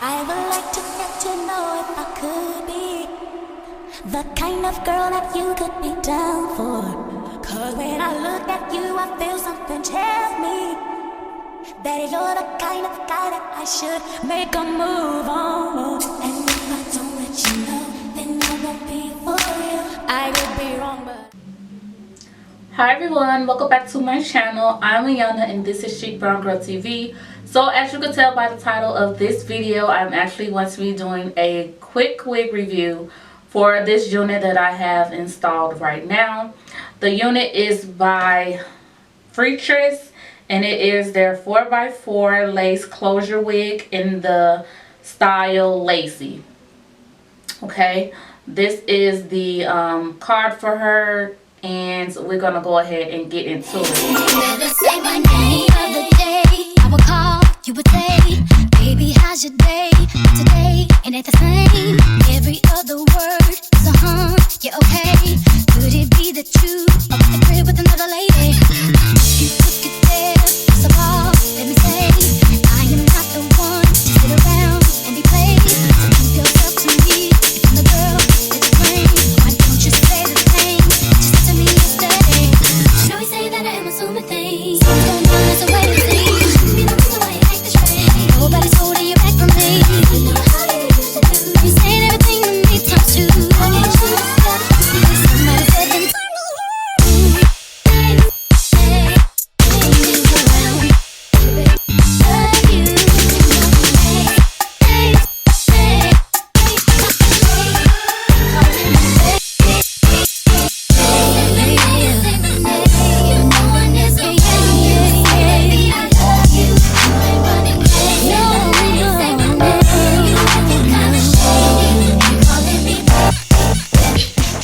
I would like to get to know if I could be the kind of girl that you could be down for. Cause when I look at you, I feel something tell me that you're the kind of guy that I should make a move on. And if I don't let you know, then I won't be for real. I could be wrong, but... Hi everyone, welcome back to my channel. I'm Ayunna and this is Chic Brown Girl TV. So as you can tell by the title of this video, I'm actually going to be doing a quick wig review for this unit that I have installed right now. The unit is by Freetress and it is their 4x4 lace closure wig in the style Lacey. Okay, this is the card for her, and we're gonna go ahead and get into it. Say my name of the day, I would call, you would say, baby, how's your day? Today, ain't it the same? Every other word is a yeah, okay. Could it be that you are at the crib with another lady? You took it there, first of all, let me say, I am not the one to sit around and be played. So keep yourself to me, if I'm the girl that you claim. Why don't you say the same? Just to me yesterday. You always say that I am assuming things. Don't know there's a way to see. You know the way I act this way. Nobody's holding you back from me. You saying everything to me, talk to. I can't choose that. Somebody said them.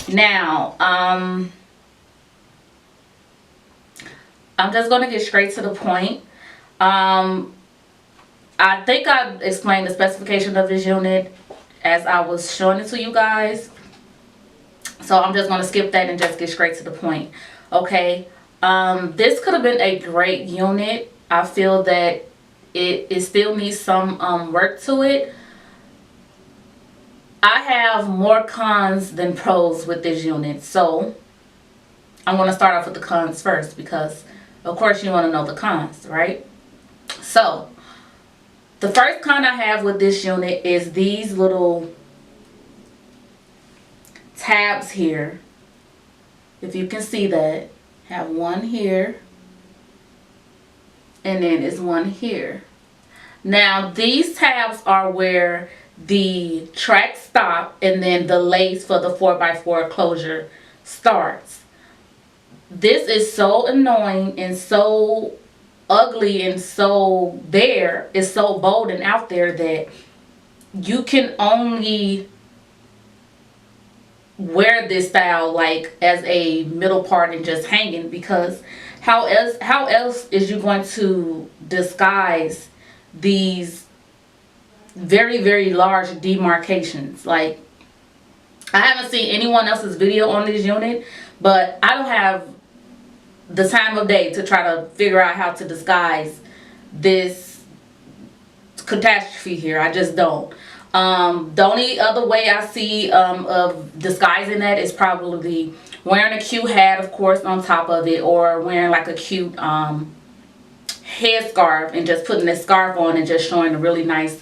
Now, I'm just going to get straight to the point. I think I explained the specification of this unit as I was showing it to you guys. So I'm just going to skip that and just get straight to the point. Okay, this could have been a great unit. I feel that it still needs some work to it. I have more cons than pros with this unit, so I'm going to start off with the cons first because of course you want to know the cons, right? So the first con I have with this unit is these little tabs here. If you can see that, have one here and then it's one here. Now these tabs are where the track stop and then the lace for the 4x4 closure starts. This is so annoying and so ugly and so there. It's so bold and out there that you can only wear this style like as a middle part and just hanging, because how else is you going to disguise these very, very large demarcations? Like, I haven't seen anyone else's video on this unit, but I don't have the time of day to try to figure out how to disguise this catastrophe here. I just don't. The only other way I see of disguising that is probably wearing a cute hat, of course, on top of it, or wearing like a cute headscarf and just putting this scarf on and just showing a really nice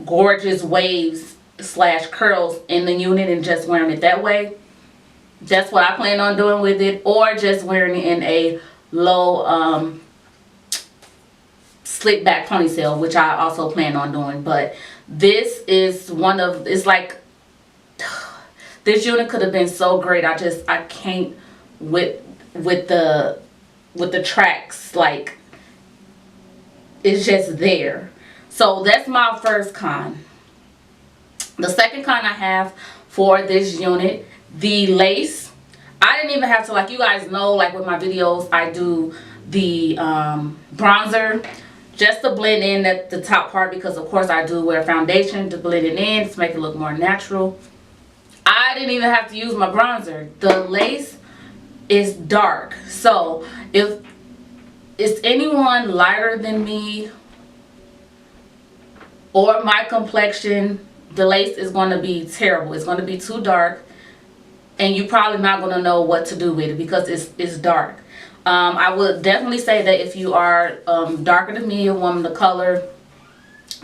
gorgeous waves slash curls in the unit and just wearing it that way. That's what I plan on doing with it, or just wearing it in a low slick back ponytail, which I also plan on doing. But this is one of, it's like, this unit could have been so great. I can't with the tracks, like, it's just there. So that's my first con. The second con I have for this unit, the lace. I didn't even have to, like, you guys know, like with my videos, I do the bronzer just to blend in at the top part, because of course I do wear foundation to blend it in to make it look more natural. I didn't even have to use my bronzer. The lace is dark. So if it's anyone lighter than me or my complexion, the lace is going to be terrible. It's going to be too dark, and you're probably not going to know what to do with it because it's dark. I would definitely say that if you are darker than me, a woman of color,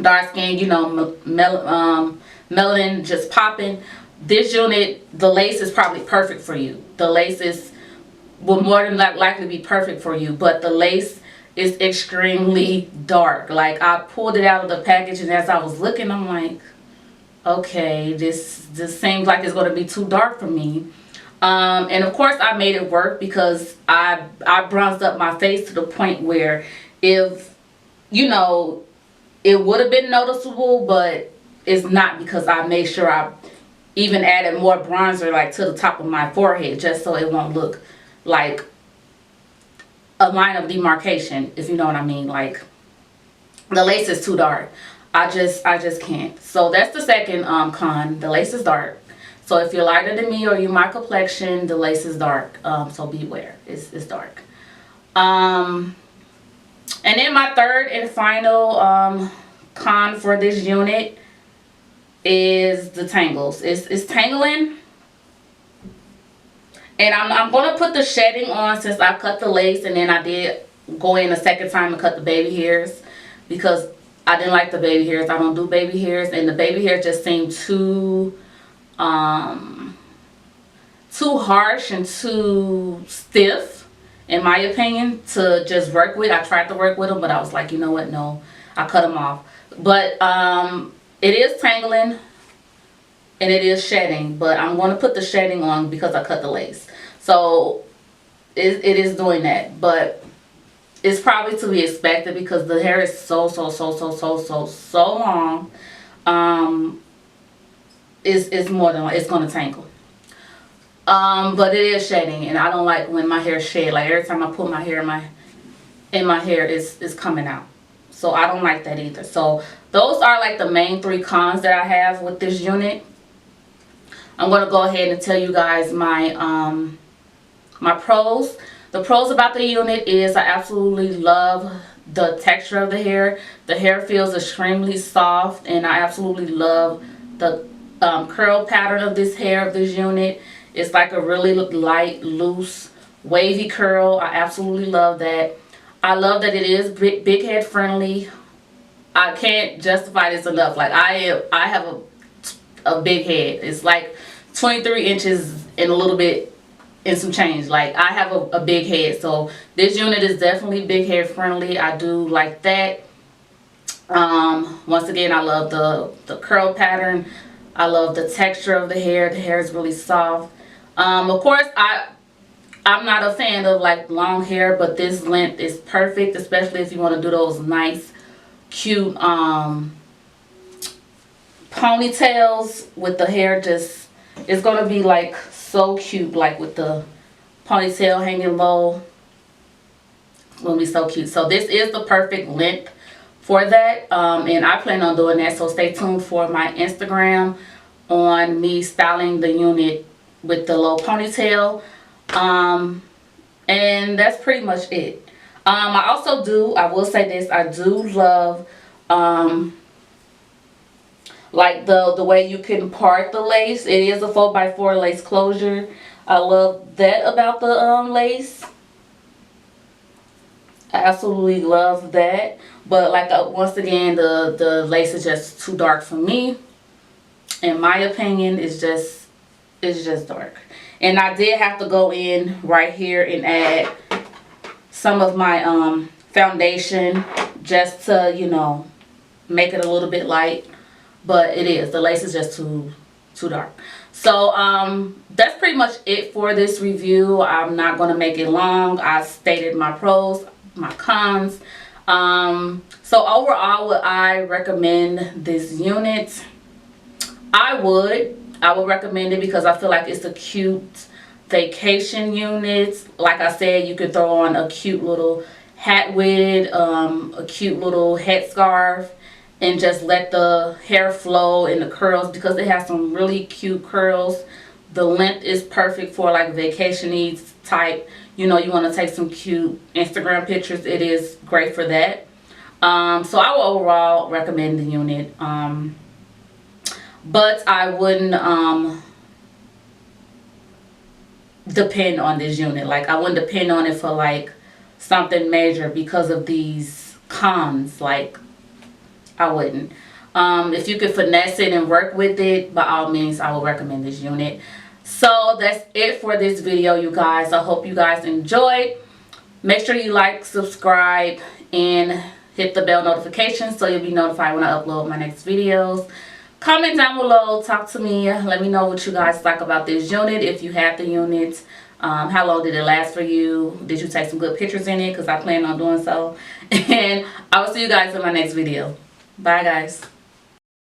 dark skin, you know, melanin just popping, this unit, the lace is probably perfect for you. The lace will more than likely be perfect for you, but the lace is extremely dark. Like, I pulled it out of the package, and as I was looking, I'm like, okay, this seems like it's going to be too dark for me. And of course I made it work because I bronzed up my face to the point where, if you know, it would have been noticeable, but it's not, because I made sure I even added more bronzer like to the top of my forehead, just so it won't look like a line of demarcation, if you know what I mean. Like, the lace is too dark. I just can't. So that's the second con. The lace is dark. So if you're lighter than me or you're my complexion, the lace is dark. So beware. It's dark. And then my third and final con for this unit is the tangles. It's tangling. And I'm going to put the shedding on since I cut the lace, and then I did go in a second time and cut the baby hairs because I didn't like the baby hairs. I don't do baby hairs, and the baby hairs just seemed too harsh and too stiff, in my opinion, to just work with. I tried to work with them, but I was like, you know what, no, I cut them off. But it is tangling and it is shedding, but I'm going to put the shedding on because I cut the lace. So it is doing that, but it's probably to be expected because the hair is so long. It's more than, it's going to tangle. But it is shedding, and I don't like when my hair shed. Like, every time I put my hair in my hair is coming out. So I don't like that either. So those are like the main three cons that I have with this unit. I'm going to go ahead and tell you guys my my pros. The pros about the unit is I absolutely love the texture of the hair. The hair feels extremely soft, and I absolutely love the curl pattern of this hair of this unit. It's like a really light, loose, wavy curl. I absolutely love that. I love that it is big head friendly. I can't justify this enough. Like, I have a big head. It's like 23 inches and a little bit and some change. Like, I have a big head, so this unit is definitely big head friendly. I do like that. Once again, I love the curl pattern. I love the texture of the hair. The hair is really soft. Of course, I'm not a fan of like long hair, but this length is perfect, especially if you want to do those nice, cute ponytails with the hair. Just, it's going to be like so cute, like with the ponytail hanging low. It's going to be so cute. So this is the perfect length for that, and I plan on doing that. So stay tuned for my Instagram on me styling the unit with the low ponytail. And that's pretty much it. I will say this, I do love like the way you can part the lace. It is a 4x4 lace closure. I love that about the lace. I absolutely love that. But like, once again, the lace is just too dark for me. In my opinion, it's just dark. And I did have to go in right here and add some of my foundation just to, you know, make it a little bit light. But the lace is just too dark. So that's pretty much it for this review. I'm not going to make it long. I stated my pros, my cons. So overall, would I recommend this unit? I would recommend it because I feel like it's a cute vacation unit. Like I said, you could throw on a cute little hat with it, a cute little headscarf, and just let the hair flow in the curls because it has some really cute curls. The length is perfect for like vacation needs type. You know, you want to take some cute Instagram pictures. It is great for that. So I would overall recommend the unit. But I wouldn't depend on this unit. Like, I wouldn't depend on it for like something major because of these cons. Like, I wouldn't. If you could finesse it and work with it, by all means, I would recommend this unit. So that's it for this video, you guys. I hope you guys enjoyed. Make sure you like, subscribe, and hit the bell notification so you'll be notified when I upload my next videos. Comment down below, talk to me, let me know what you guys like about this unit, if you have the unit. How long did it last for you? Did you take some good pictures in it? Because I plan on doing so. And I will see you guys in my next video. Bye, guys.